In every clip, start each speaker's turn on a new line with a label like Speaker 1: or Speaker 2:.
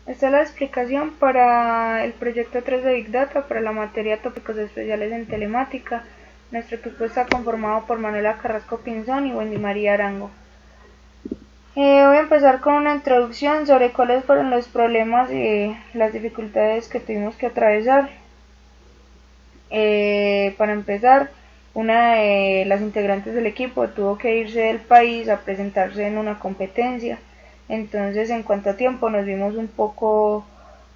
Speaker 1: Esta es la explicación para el proyecto 3 de Big Data para la materia Tópicos Especiales en Telemática. Nuestro equipo está conformado por Manuela Carrasco Pinzón y Wendy María Arango. Voy a empezar con una introducción sobre cuáles fueron los problemas y las dificultades que tuvimos que atravesar. Para empezar, una de las integrantes del equipo tuvo que irse del país a presentarse en una competencia. Entonces, en cuanto a tiempo, nos vimos un poco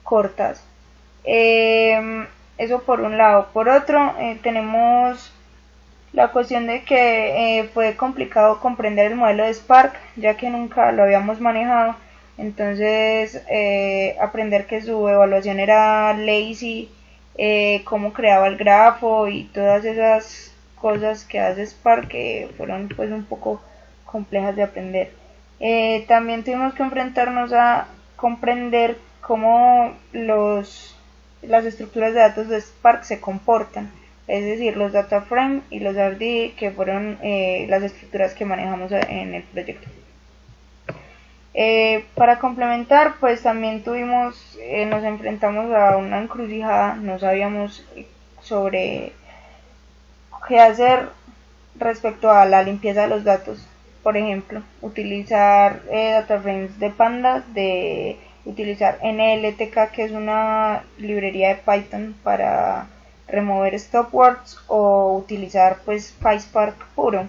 Speaker 1: cortas. Eso por un lado. Por otro, tenemos la cuestión de que fue complicado comprender el modelo de Spark, ya que nunca lo habíamos manejado. Entonces, aprender que su evaluación era lazy, cómo creaba el grafo y todas esas cosas que hace Spark, que fueron pues un poco complejas de aprender. También tuvimos que enfrentarnos a comprender cómo las estructuras de datos de Spark se comportan, es decir, los data frame y los RDD, que fueron las estructuras que manejamos en el proyecto. Para complementar, pues también nos enfrentamos a una encrucijada, no sabíamos sobre qué hacer respecto a la limpieza de los datos. Por ejemplo, utilizar data frames de pandas, de utilizar NLTK, que es una librería de Python para remover stopwords, o utilizar pues PySpark puro.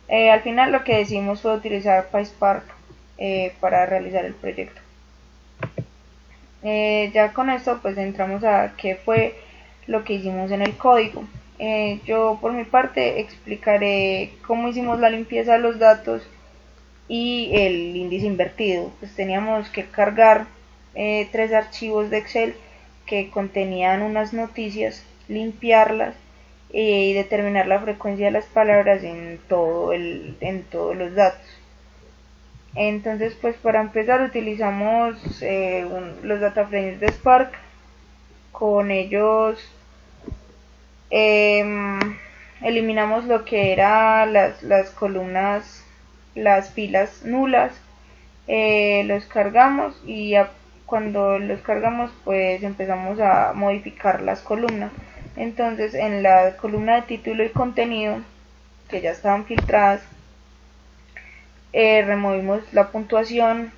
Speaker 1: Al final lo que decidimos fue utilizar PySpark para realizar el proyecto. Ya con esto pues entramos a qué fue lo que hicimos en el código. Yo por mi parte explicaré cómo hicimos la limpieza de los datos y el índice invertido. Pues teníamos que cargar 3 archivos de Excel que contenían unas noticias, limpiarlas y determinar la frecuencia de las palabras en todos los datos. Entonces, pues para empezar utilizamos los data frames de Spark. Con ellos eliminamos lo que eran las columnas, las filas nulas, los cargamos y cuando los cargamos pues empezamos a modificar las columnas. Entonces en la columna de título y contenido, que ya estaban filtradas, removimos la puntuación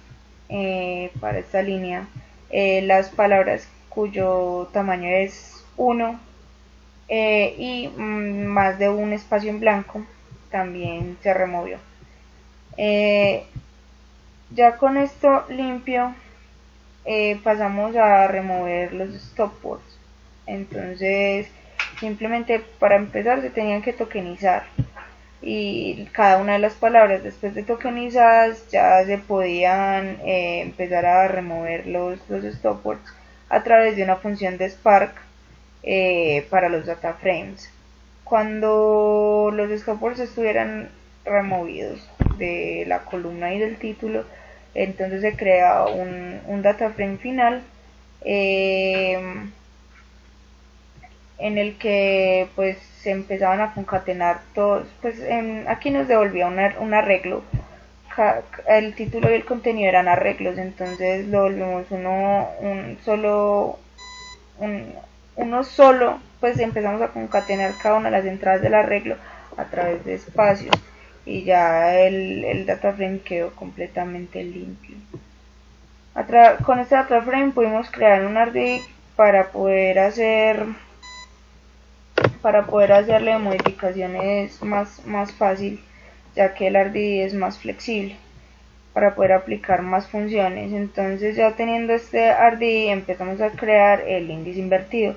Speaker 1: para esta línea, las palabras cuyo tamaño es 1 y más de un espacio en blanco también se removió. Ya con esto limpio, pasamos a remover los stopwords. Entonces simplemente para empezar se tenían que tokenizar, y cada una de las palabras después de tokenizadas ya se podían empezar a remover los stopwords a través de una función de Spark para los data frames. Cuando los stopwords estuvieran removidos de la columna y del título, entonces se crea un data frame final en el que pues se empezaban a concatenar todos. Pues aquí nos devolvía un arreglo. El título y el contenido eran arreglos, entonces lo volvimos uno solo, pues empezamos a concatenar cada una de las entradas del arreglo a través de espacios, y ya el data frame quedó completamente limpio. Con este data frame pudimos crear un RDD para poder hacerle modificaciones más fácil, ya que el RDD es más flexible para poder aplicar más funciones. Entonces, ya teniendo este RDD, empezamos a crear el índice invertido.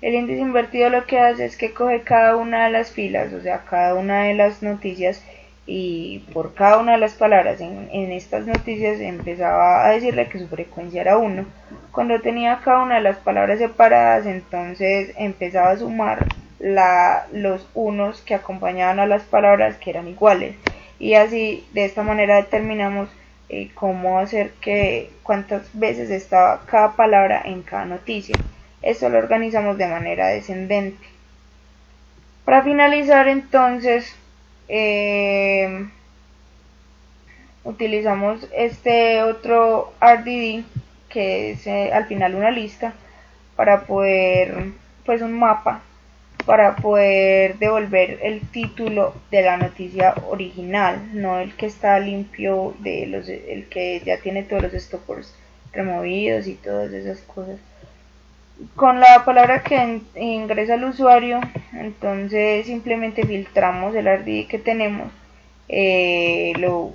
Speaker 1: El índice invertido lo que hace es que coge cada una de las filas, o sea, cada una de las noticias, y por cada una de las palabras en estas noticias empezaba a decirle que su frecuencia era 1. Cuando tenía cada una de las palabras separadas, entonces empezaba a sumar los unos que acompañaban a las palabras que eran iguales, y así de esta manera determinamos cómo hacer cuántas veces estaba cada palabra en cada noticia. Esto lo organizamos de manera descendente. Para finalizar, entonces utilizamos este otro RDD que es al final una lista, para poder, pues un mapa, para poder devolver el título de la noticia original, no el que está limpio, el que ya tiene todos los stoppers removidos y todas esas cosas. Con la palabra que ingresa el usuario, entonces simplemente filtramos el RDI que tenemos, lo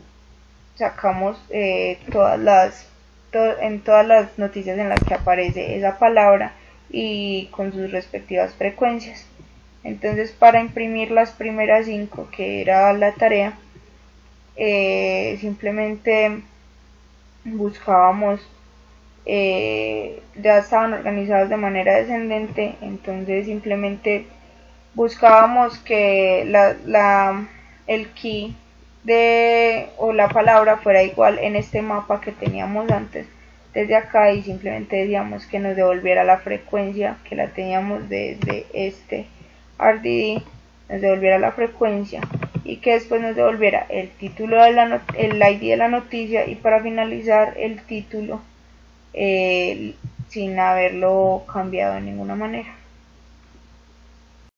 Speaker 1: sacamos en todas las noticias en las que aparece esa palabra y con sus respectivas frecuencias. Entonces, para imprimir las primeras 5, que era la tarea, simplemente buscábamos, ya estaban organizados de manera descendente, entonces simplemente buscábamos que el key o la palabra fuera igual en este mapa que teníamos antes desde acá, y simplemente decíamos que nos devolviera la frecuencia que la teníamos desde este RDD, nos devolviera la frecuencia y que después nos devolviera el título el ID de la noticia, y para finalizar el título sin haberlo cambiado de ninguna manera.